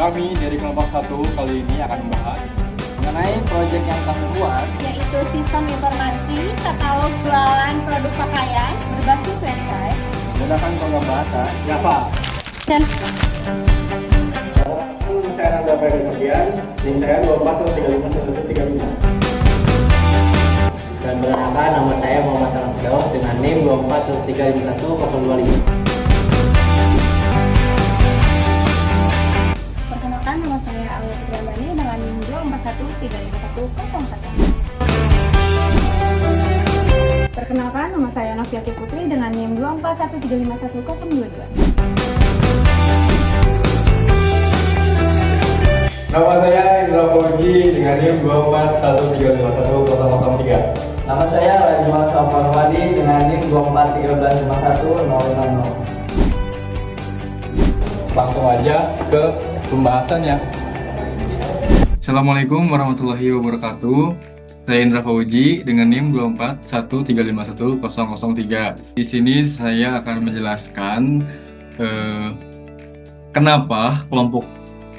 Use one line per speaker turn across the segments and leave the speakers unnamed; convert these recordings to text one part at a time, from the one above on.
Kami dari kelompok 1 kali ini akan membahas
mengenai proyek yang kami buat,
yaitu sistem informasi katalog jualan produk pakaian berbasis website
menggunakan program bahasa Java.
dan
Halo, saya Nanda Ferry Sofian, NIM saya 24135135. Dan perkenalkan, nama saya Muhammad Arfidaus dengan NIM 24135105.
perkenalkan nama saya Alia Fitriandani dengan NIM 24135101. Perkenalkan nama saya Noviati Putri dengan NIM 2413511022.
Nama saya Indra Fauzi dengan NIM 2413510003.
Nama saya Rajmal Safarwadi dengan NIM 24135100.
Langsung aja ke pembahasannya. Assalamualaikum warahmatullahi wabarakatuh. Saya Indra Fauzi dengan NIM 2413510003. Di sini saya akan menjelaskan kenapa kelompok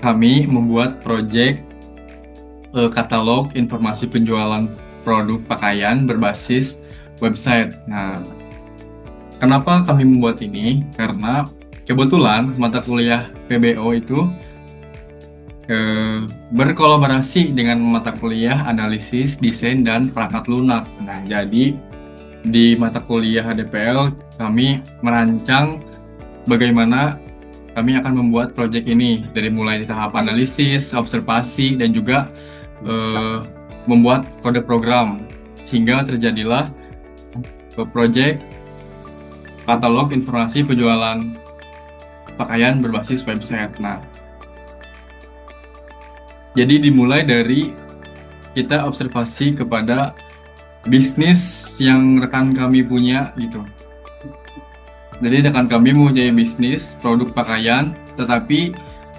kami membuat proyek katalog informasi penjualan produk pakaian berbasis website. Nah, kenapa kami membuat ini? Karena kebetulan mata kuliah PBO itu berkolaborasi dengan mata kuliah analisis, desain, dan perangkat lunak. Nah, jadi di mata kuliah HDPL kami merancang bagaimana kami akan membuat proyek ini dari mulai tahap analisis, observasi, dan juga membuat kode program sehingga terjadilah proyek katalog informasi penjualan pakaian berbasis website. Nah, jadi dimulai dari kita observasi kepada bisnis yang rekan kami punya gitu. Jadi rekan kami mempunyai bisnis produk pakaian, tetapi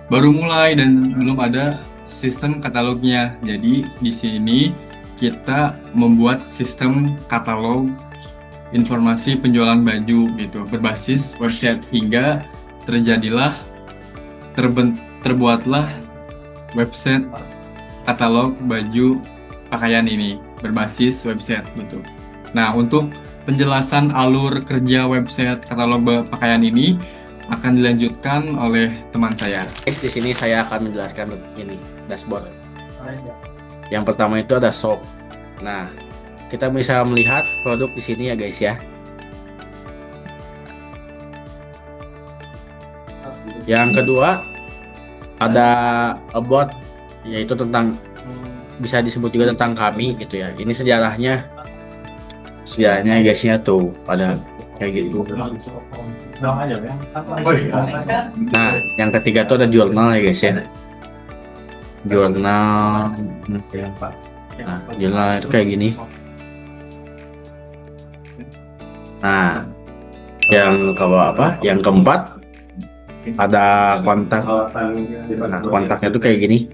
baru mulai dan belum ada sistem katalognya. Jadi di sini kita membuat sistem katalog informasi penjualan baju gitu berbasis website hingga terbuatlah website katalog baju pakaian ini berbasis website gitu. Nah, untuk penjelasan alur kerja website katalog pakaian ini akan dilanjutkan oleh teman saya.
Di sini saya akan menjelaskan ini dashboard. Yang pertama itu ada shop. Nah, kita bisa melihat produk di sini ya guys ya. Yang kedua ada about, yaitu tentang, bisa disebut juga tentang kami gitu ya. Ini sejarahnya guysnya tuh pada kayak gitu. Nah, yang ketiga tuh ada jurnal ya guys ya. Jurnal. Nah, jurnal itu kayak gini. Nah, yang Yang keempat ada kontak. Nah, kontaknya tuh kayak gini.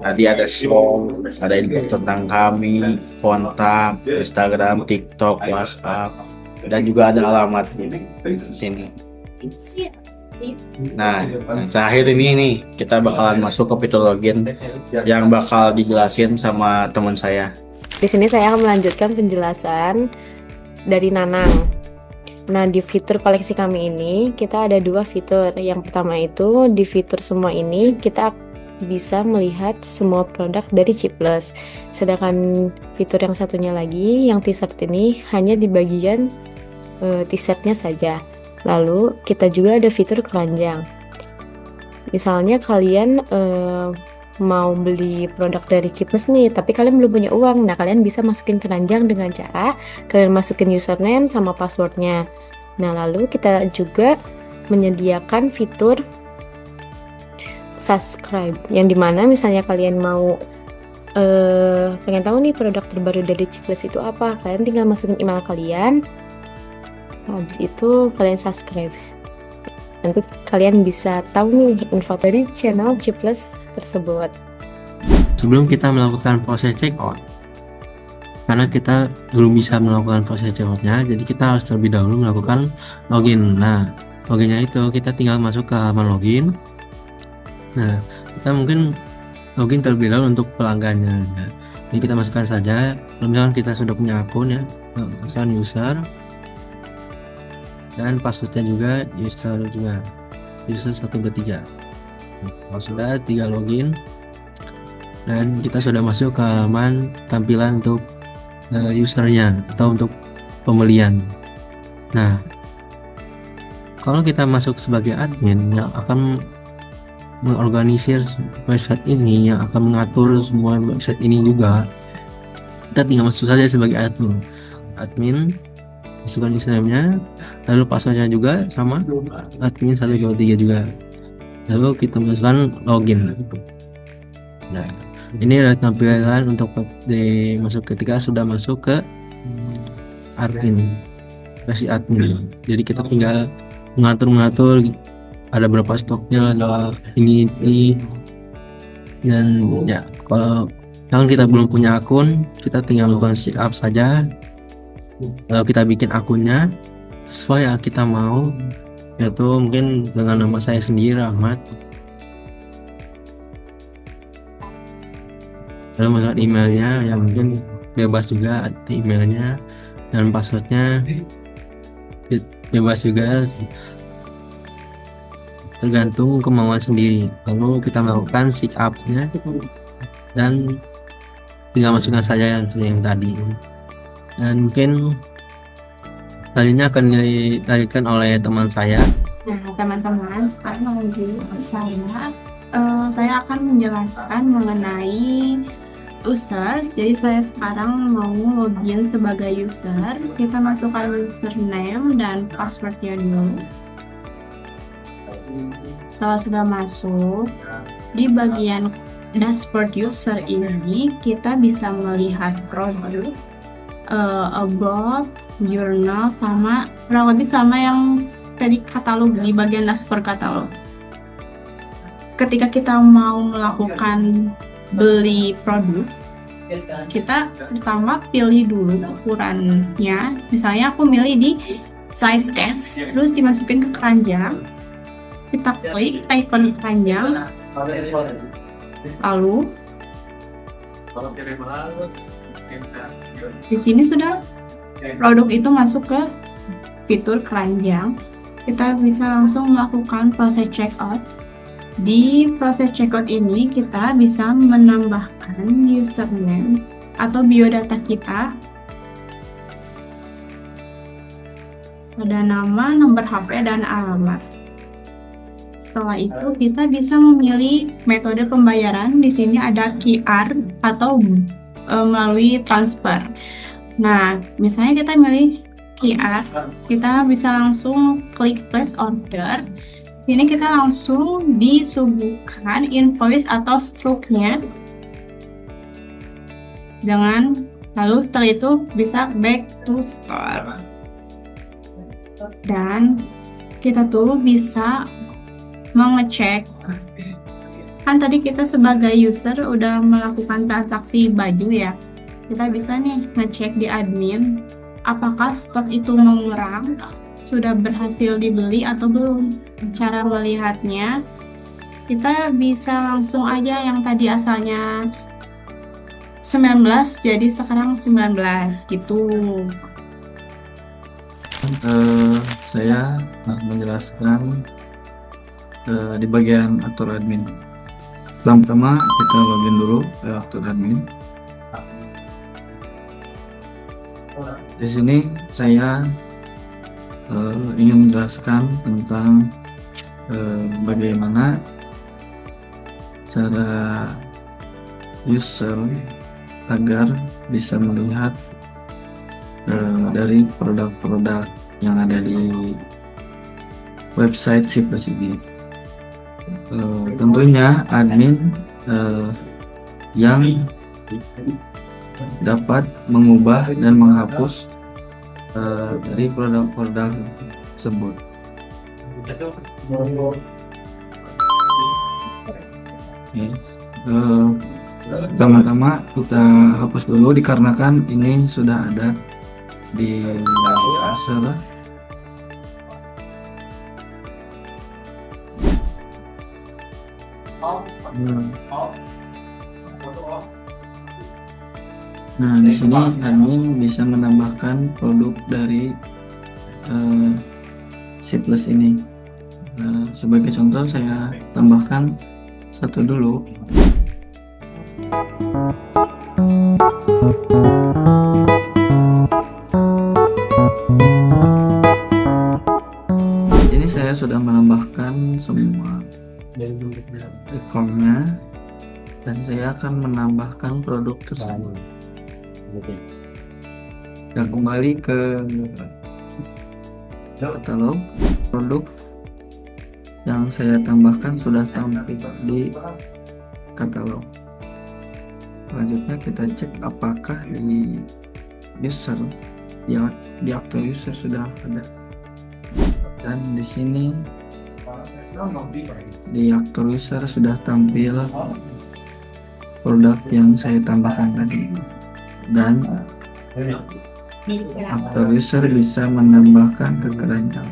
Tadi ada show, ada info tentang kami, kontak, Instagram, TikTok, WhatsApp, dan juga ada alamat di sini. Nah, terakhir ini nih kita bakalan masuk ke fitur login yang bakal dijelasin sama teman saya.
Di sini saya akan melanjutkan penjelasan dari Nanang. Nah, di fitur koleksi kami ini kita ada dua fitur. Yang pertama itu di fitur semua ini kita bisa melihat semua produk dari Ciplus. Sedangkan fitur yang satunya lagi, yang t-shirt ini hanya di bagian t-shirtnya saja. Lalu kita juga ada fitur keranjang. Misalnya kalian mau beli produk dari Ciplus nih, tapi kalian belum punya uang. Nah, kalian bisa masukin keranjang dengan cara kalian masukin username sama passwordnya. Nah, lalu kita juga menyediakan fitur subscribe, yang dimana misalnya kalian mau pengen tahu nih produk terbaru dari Ciplus itu apa, kalian tinggal masukin email kalian, habis itu kalian subscribe, nanti kalian bisa tahu nih info dari channel Ciplus tersebut.
Sebelum kita melakukan proses checkout, karena kita belum bisa melakukan proses checkoutnya, jadi kita harus terlebih dahulu melakukan login. Nah, loginnya itu kita tinggal masuk ke halaman login. Nah, kita mungkin login terlebih dahulu untuk pelanggannya. Nah, ini kita masukkan saja. Kalau misalkan kita sudah punya akun ya, misalkan user dan passwordnya juga user 123. Kalau sudah tinggal login dan kita sudah masuk ke halaman tampilan untuk usernya atau untuk pembelian. Nah, kalau kita masuk sebagai admin yang akan mengorganisir website ini, yang akan mengatur semua website ini juga, kita tinggal masuk saja sebagai admin, masukkan username-nya, lalu passwordnya juga sama admin 123 juga, lalu kita masukkan login. Nah, ini adalah tampilan untuk masuk ketika sudah masuk ke admin, versi admin. Jadi kita tinggal mengatur ada berapa stoknya, ada ini dan ya, kalau kita belum punya akun, kita tinggal melakukan sign up saja. Lalu kita bikin akunnya sesuai yang kita mau, yaitu mungkin dengan nama saya sendiri, Ahmad. Lalu masukkan emailnya, yang mungkin bebas juga emailnya, dan passwordnya bebas juga, tergantung kemauan sendiri. Lalu kita melakukan sign up-nya dan tinggal masukkan saja yang tadi. Dan mungkin selanjutnya akan dilanjutkan oleh teman saya.
Nah, teman-teman, sekarang lanjut saya akan menjelaskan mengenai user. Jadi saya sekarang mau login sebagai user. Kita masukkan username dan passwordnya dulu. Setelah sudah masuk, di bagian dashboard user ini kita bisa melihat produk, about, journal, sama kurang lebih sama yang tadi katalog di bagian dashboard katalog. Ketika kita mau melakukan beli produk, kita pertama pilih dulu ukurannya. Misalnya aku milih di size S, terus dimasukin ke keranjang. Kita klik icon keranjang, lalu di sini sudah produk itu masuk ke fitur keranjang. Kita bisa langsung melakukan proses checkout. Di proses checkout ini kita bisa menambahkan username atau biodata kita. Ada nama, nomor HP, dan alamat. Setelah itu kita bisa memilih metode pembayaran. Di sini ada QR atau melalui transfer. Nah, misalnya kita milih QR, kita bisa langsung klik place order. Sini kita langsung disuguhkan invoice atau struknya. Lalu setelah itu bisa back to store. Dan kita tuh bisa mengecek, kan tadi kita sebagai user udah melakukan transaksi baju ya, kita bisa nih ngecek di admin apakah stok itu mengurang, sudah berhasil dibeli atau belum. Cara melihatnya, kita bisa langsung aja yang tadi asalnya 19 jadi sekarang 19 gitu.
Saya menjelaskan di bagian atur admin. Pertama kita login dulu ke atur admin. Di sini saya ingin menjelaskan tentang bagaimana cara user agar bisa melihat dari produk-produk yang ada di website si ini. Tentunya admin yang dapat mengubah dan menghapus dari produk-produk tersebut. Pertama-tama kita hapus dulu dikarenakan ini sudah ada di user.
Nah, di sini admin bisa menambahkan produk dari C plus ini. Sebagai contoh saya tambahkan satu dulu. Ini saya sudah menambahkan semua reformnya dan saya akan menambahkan produk tersebut. Kita kembali ke katalog. Produk yang saya tambahkan sudah tampil di katalog. Selanjutnya kita cek apakah di user, ya di aktor user sudah ada. Dan di sini di aktor user sudah tampil produk yang saya tambahkan tadi. Dan aktor user bisa menambahkan kekeranjang.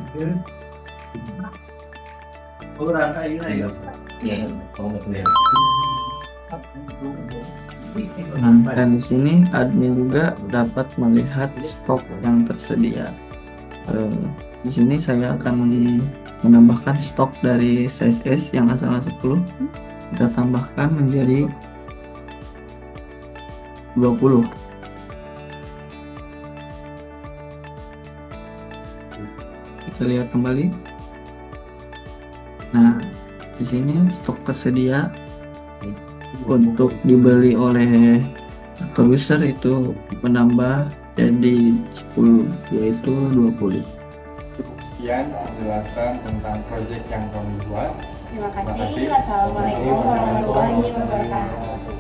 Nah, dan di sini admin juga dapat melihat stok yang tersedia. Di sini saya akan menambahkan stok dari size S yang asalnya 10, kita tambahkan menjadi 20. Kita lihat kembali. Nah, di sini stok tersedia untuk dibeli oleh aktor user itu menambah jadi 10, yaitu 20.
Cukup sekian penjelasan tentang proyek yang kami buat.
Terima kasih. Wassalamualaikum warahmatullahi wabarakatuh.